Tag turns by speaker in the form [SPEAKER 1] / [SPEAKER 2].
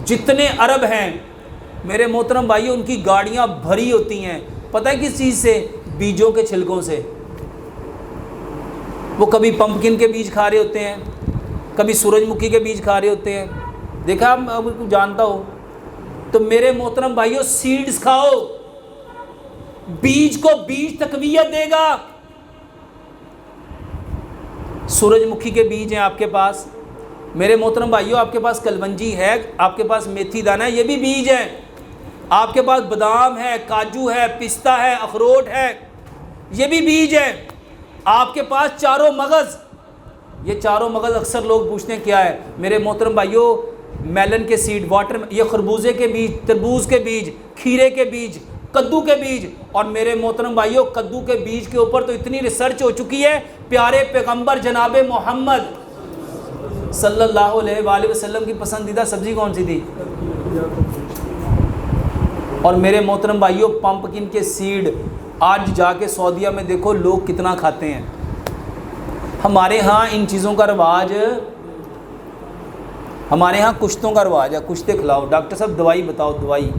[SPEAKER 1] जितने अरब हैं मेरे मोहतरम भाइयों, उनकी गाड़ियाँ भरी होती हैं, पता है किस चीज़ से? बीजों के छिलकों से। वो कभी पंपकिन के बीज खा रहे होते हैं, कभी सूरजमुखी के बीज खा रहे होते हैं। देखा आप, अब जानता हो तो मेरे मोहतरम भाइयों, सीड्स खाओ, बीज को बीज तकवीयत देगा। सूरजमुखी के बीज हैं आपके पास, मेरे मोहतरम भाइयों, आपके पास कलवंजी है, आपके पास मेथी दाना है, ये भी बीज है। आपके पास बादाम है, काजू है, पिस्ता है, अखरोट है, ये भी बीज है। आपके पास चारों मगज़, ये चारों मगज़ अक्सर लोग पूछते हैं क्या है? मेरे मोहतरम भाइयों, मेलन के सीड, वाटर, ये खरबूजे के बीज, तरबूज के बीज, खीरे के बीज, कद्दू के बीज। और मेरे मोहतरम भाइयों, कद्दू के बीज के ऊपर तो इतनी रिसर्च हो चुकी है, प्यारे पैगंबर जनाब मोहम्मद सल्लल्लाहु अलैहि वसल्लम की पसंदीदा सब्ज़ी कौन सी थी? और मेरे मोहतरम भाइयों, पंपकिन के सीड आज जाके सऊदीया में देखो लोग कितना खाते हैं। हमारे यहाँ इन चीज़ों का रवाज, हमारे यहाँ कुश्तों का रवाज है, कुश्ते खिलाओ, डॉक्टर साहब दवाई बताओ, दवाई